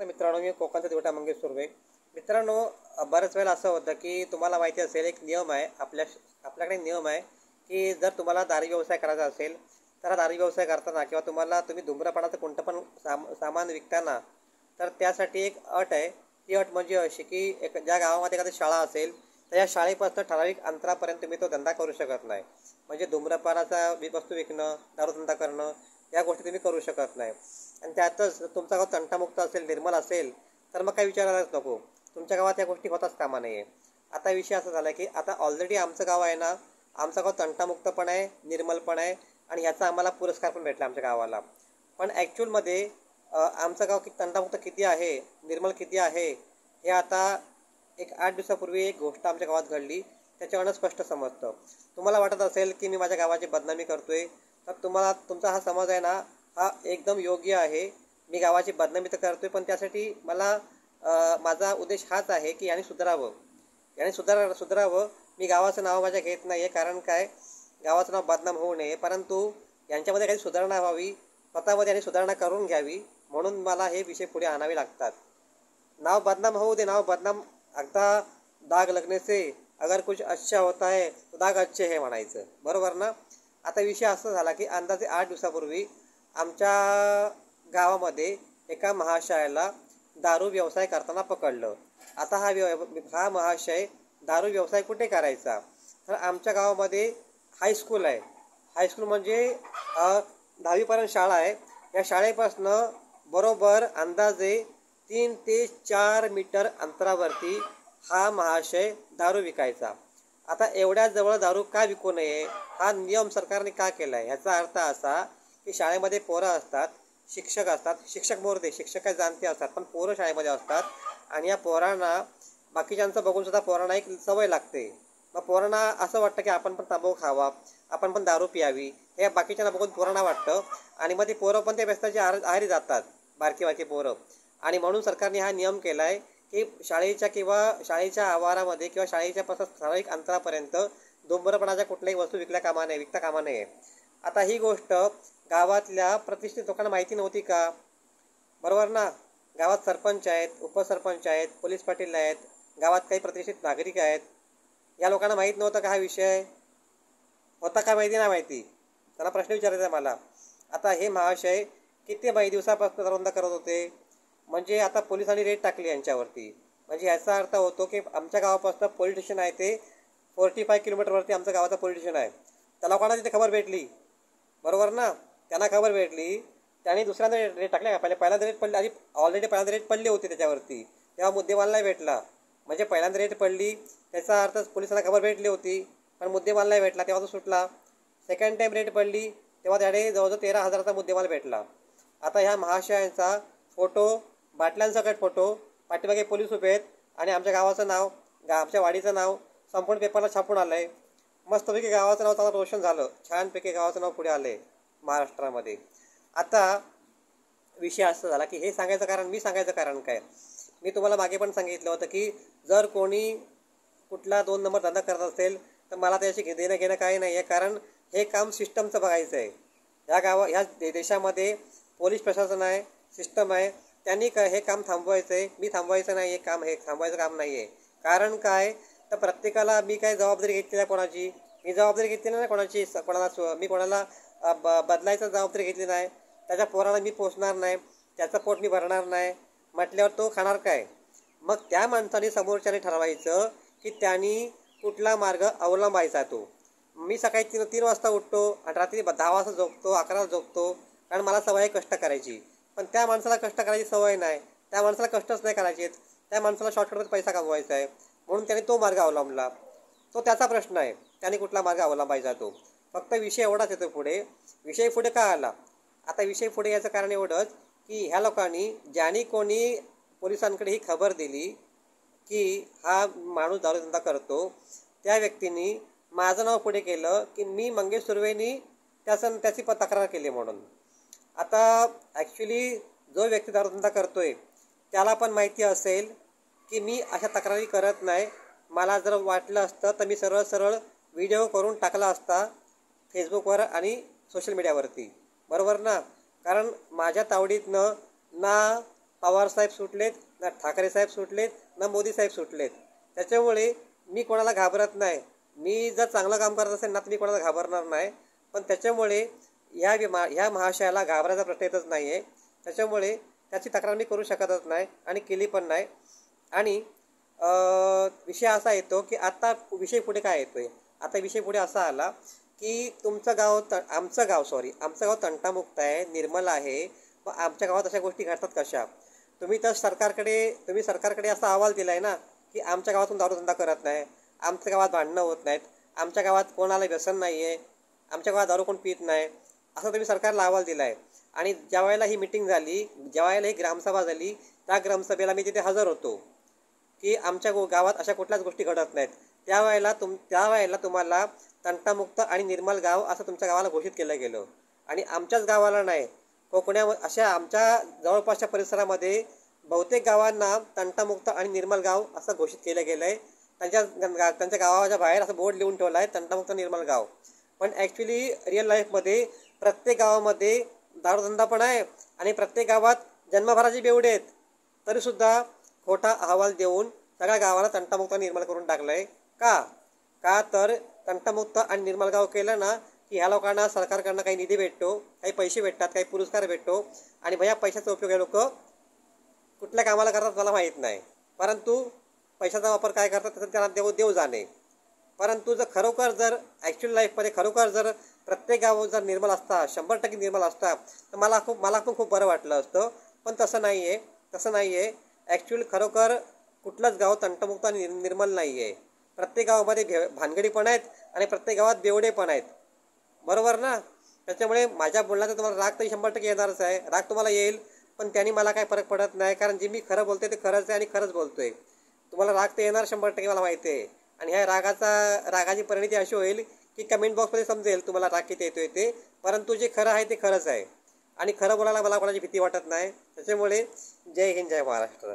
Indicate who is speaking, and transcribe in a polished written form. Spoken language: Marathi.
Speaker 1: नमस्कार मित्रांनो, मी कोकणचा दिवटा मंगेश सुर्वे. मित्रांनो, बऱ्याच वेळेला असं होतं की तुम्हाला माहिती असेल, एक नियम आहे आपल्याकडे नियम आहे की जर तुम्हाला दारू व्यवसाय करायचा असेल तर दारू व्यवसाय करताना किंवा तुम्ही धूम्रपानाचं कोणतं पण सामान विकताना तर त्यासाठी एक अट आहे. ती अट म्हणजे अशी की ज्या गावामध्ये एखादी शाळा असेल तर या शाळेपासून ठराविक अंतरापर्यंत तुम्ही तो धंदा करू शकत नाही. म्हणजे धूम्रपानाचा वस्तू विकणं, दारूधंदा करणं या गोष्टी तुम्ही करू शकत नाही. आणि त्यातच तुमचा गाव तंटामुक्त असेल, निर्मल असेल तर मग काही विचारायलाच नको. तुमच्या गावात या गोष्टी होताच कामा नये. आता विषय असा झाला की आता ऑलरेडी आमचं गाव आहे ना, आमचं गाव तंटामुक्त पण आहे, निर्मल पण आहे आणि ह्याचा आम्हाला पुरस्कार पण भेटला आमच्या गावाला. पण ॲक्च्युअलमध्ये आमचं गाव तंटामुक्त किती आहे, निर्मल किती आहे हे आता एक 8 दिवसापूर्वी एक गोष्ट आमच्या गावात घडली, त्याच्यावरनं स्पष्ट समजतं. तुम्हाला वाटत असेल की मी माझ्या गावाची बदनामी करतोय, तर तुमचा हा समज आहे ना, हा एकदम योग्य आहे. मी गावाची बदनामी तर करतोय, पण त्यासाठी मला माझा उद्देश हाच आहे की याने सुधारावं. मी गावाचं नाव माझ्या घेत नाही आहे, कारण काय, गावाचं नाव बदनाम होऊ नये, परंतु यांच्यामध्ये काही सुधारणा व्हावी, स्वतःमध्ये यांनी सुधारणा करून घ्यावी, म्हणून मला हे विषय पुढे आणावे लागतात. नाव बदनाम होऊ दे, नाव बदनाम अगदा दाग लगने से अगर कुछ अच्छा होता है तो दाग अच्छे है म्हणायचं, बरोबर ना. आता विषय असा झाला की अंदाजे 8 दिवसापूर्वी आमच्या गावामध्ये एका महाशयाला दारू व्यवसाय करताना पकडलं. आता हा महाशय दारू व्यवसाय कुठे करायचा, तर आमच्या गावामध्ये हायस्कूल आहे. हायस्कूल म्हणजे 10वीपर्यंत शाळा आहे. या शाळेपासनं बरोबर अंदाजे 3 ते 4 मीटर अंतरावरती हा महाशय दारू विकायचा. आता एवढ्या जवळ दारू का विकू नये, हा नियम सरकारने का केला आहे, ह्याचा अर्थ असा की शाळेमध्ये पोरं असतात, शिक्षक असतात, शिक्षक मोरदे शिक्षक काय जाणते असतात, पण पोरं शाळेमध्ये असतात आणि या पोरांना बाकीच्यांचं बघूनसुद्धा पोरांना एक सवय लागते. मग पोरांना असं वाटतं की आपण पण तंबाखू खावा, आपण पण दारू प्यावी, हे बाकीच्यांना बघून पोरांना वाटतं आणि मग ती पोरं पण ते व्यसनाची आहारी जातात, बारकी पोरं. आणि म्हणून सरकारने हा नियम केला आहे की शाळेच्या आवारामध्ये किंवा शाळेच्या पासून ठराविक अंतरापर्यंत धूम्रपानाच्या कुठल्याही वस्तू विकता कामा नये. आता ही गोष्ट गावातल्या प्रतिष्ठित लोकांना माहिती नव्हती का, बरोबर ना. गावात सरपंच आहेत, उपसरपंच आहेत, पोलीस पाटील आहेत, गावात काही प्रतिष्ठित नागरिक आहेत. या लोकांना माहीत नव्हतं का हा विषय होता का, माहिती नाही माहिती, त्याला प्रश्न विचारायचा आहे मला. आता हे महाशय किती दिवसापासून दारूधंदा करत होते, म्हणजे आता पोलिसांनी रेड टाकली यांच्यावरती. म्हणजे याचा अर्थ होतो की आमच्या गावापासून पोलीस स्टेशन आहे ते 45 किलोमीटरवरती आमच्या गावाचं पोलीस स्टेशन आहे. त्याला कोणाला तिथे खबर भेटली, बरोबर ना. त्यांना खबर भेटली, त्यांनी दुसऱ्यांदा रेट टाकले का, पहिल्यांदा रेट पडली, ऑलरेडी पहिल्यांदा रेट पडली होती त्याच्यावरती, तेव्हा मुद्देमाल नाही भेटला. म्हणजे पहिल्यांदा रेट पडली त्याचा अर्थ पोलिसांना खबर भेटली होती, पण मुद्देमाल नाही भेटला, तेव्हा तो सुटला. सेकंड टाईम रेट पडली तेव्हा त्याने जवळजवळ 13,000चा मुद्देमाल भेटला. आता ह्या महाशयांचा फोटो, बाटल्यांसकट फोटो, पाठीमागे पोलीस उभे आहेत आणि आमच्या गावाचं नाव, आमच्या वाडीचं नाव संपूर्ण पेपरला छापून आलं आहे. मस्तपैकी गावाचं नाव चांगलं रोशन झालं, छानपैकी गावाचं नाव पुढे आलं आहे महाराष्ट्रामध्ये. आता विषय असं झाला की मी सांगायचं कारण काय, मी तुम्हाला मागे पण सांगितलं होतं की जर कोणी कुठला 2 नंबर धंदा करत असेल तर मला त्याशी देणं घेणं काही नाही आहे, कारण हे काम सिस्टमचं बघायचं आहे. ह्या देशामध्ये पोलीस प्रशासन आहे, सिस्टम आहे, त्यांनी हे काम थांबवायचं आहे. मी थांबवायचं नाही, हे थांबवायचं काम नाही आहे. कारण काय, तर प्रत्येकाला मी काय जबाबदारी घेतली नाही कोणाची, मी जबाबदारी घेतली नाही मी कोणाला बदलायचं जबाबदारी घेतली नाही. त्याच्या पोराला मी पोसणार नाही, त्याचं पोट मी भरणार नाही म्हटल्यावर तो खाणार काय. मग त्या माणसाने समोरच्याने ठरवायचं की त्यांनी कुठला मार्ग अवलंबायचा. तो मी सकाळी 3 वाजता उठतो आणि रात्री 10 वाजता झोपतो, 11 वाजता झोपतो, कारण मला सवय आहे कष्ट करायची. पण त्या माणसाला कष्ट करायची सवय नाही, त्या माणसाला कष्टच नाही करायचे, त्या माणसाला शॉर्टकटमध्ये पैसा कमवायचा आहे, म्हणून त्याने तो मार्ग अवलंबला. तो त्याचा प्रश्न आहे, त्याने कुठला मार्ग अवलंबायचा तो. फक्त विषय एवढाच येतो पुढे. विषय पुढे का आला, आता विषय पुढे याचं कारण एवढंच की ह्या लोकांनी, ज्यांनी कोणी पोलिसांकडे ही खबर दिली की हा माणूस दारूधंदा करतो, त्या व्यक्तींनी माझं नाव पुढे केलं की मी मंगेश सुर्वेनी त्याची तक्रार केली म्हणून. आता ॲक्च्युली जो व्यक्ती दारूधंदा करतोय त्याला पण माहिती असेल की मी अशा तक्रारी करत नाही. मला जर वाटलं असतं तर मी सरळ व्हिडिओ करून टाकला असता फेसबुकवर आणि सोशल मीडियावरती, बरोबर ना. कारण माझ्या तावडीतनं ना पवारसाहेब सुटलेत, ना ठाकरे साहेब सुटलेत, ना मोदी साहेब सुटलेत. त्याच्यामुळे मी कोणाला घाबरत नाही. मी जर चांगलं काम करत असेल ना तर मी कोणाला घाबरणार नाही. पण त्याच्यामुळे ह्या महाशयाला घाबरायचा प्रश्न येतच नाही आहे. त्याच्यामुळे त्याची तक्रार मी करू शकतच नाही आणि केली पण नाही. आणि विषय असा येतो की आता विषय पुढे काय येतो आहे, आता विषय पुढे असा आला की आमचं गाव तंटामुक्त आहे, निर्मल आहे. मग आमच्या गावात अशा गोष्टी घडतात कशा? तुम्ही सरकारकडे असा अहवाल दिला आहे ना की आमच्या गावातून दारूधंदा करत नाही, आमच्या गावात भांडणं होत नाहीत, आमच्या गावात कोणाला व्यसन नाही आहे, आमच्या गावात दारू कोण पित नाही, असं तुम्ही सरकारला अहवाल दिला आहे. आणि ज्या वेळेला ही मिटिंग झाली, ज्या वेळेला ही ग्रामसभा झाली, त्या ग्रामसभेला मी तिथे हजर होतो की आमच्या गावात अशा कुठल्याच गोष्टी घडत नाहीत. त्यावेळेला तुम्हाला तंटामुक्त आणि निर्मल गाव असं तुमच्या गावाला घोषित केलं गेलं. आणि आमच्याच गावाला नाही, अशा आमच्या जवळपासच्या परिसरामध्ये बहुतेक गावांना तंटामुक्त आणि निर्मल गाव असं घोषित केलं गेलं आहे. त्यांच्या गावाच्या बाहेर असं बोर्ड लिहून ठेवला आहे, तंटामुक्त निर्मल गाव. पण ॲक्च्युली रिअल लाईफमध्ये प्रत्येक गावामध्ये दारूधंदा पण आहे आणि प्रत्येक गावात जन्मभराचे बेवडे आहेत. तरीसुद्धा खोटा अहवाल देऊन सगळ्या गावाला तंटामुक्त निर्मल करून टाकलं आहे. का तर तंटामुक्त आणि निर्मल गाव केलं ना की ह्या लोकांना सरकारकडनं काही निधी भेटतो, काही पैसे भेटतात, काही पुरस्कार भेटतो. आणि भैया पैशाचा उपयोग हे लोक कुठल्या कामाला करतात मला माहीत नाही, परंतु पैशाचा वापर काय करतात त्याचं त्यांना देव जाणे. परंतु जर ॲक्च्युअल लाईफमध्ये खरोखर जर प्रत्येक गाव जर निर्मल असता, 100% निर्मल असता, तर मला पण खूप बरं वाटलं असतं. पण तसं नाही आहे. ॲक्च्युअल खरोखर कुठलंच गाव तंटमुक्त आणि निर्मल नाही आहे. प्रत्येक गावामध्ये भानगडी पण आहेत आणि प्रत्येक गावात बेवडे पण आहेत. बरोबर ना? त्याच्यामुळे माझ्या बोलण्याचा तुम्हाला राग तर 100% येणारच आहे. राग तुम्हाला येईल, पण त्यांनी मला काही फरक पडत नाही, कारण जे मी खरं बोलते ते खरंच आहे आणि खरंच बोलतोय. तुम्हाला राग तर येणार 100% मला माहिती आहे. आणि ह्या रागाची परिणती अशी होईल की कमेंट बॉक्समध्ये समजेल तुम्हाला राग किती येतोय ते. परंतु जे खरं आहे ते खरंच आहे आणि खरं बोलायला मला कोणाची भीती वाटत नाही. त्याच्यामुळे जय हिंद, जय महाराष्ट्र.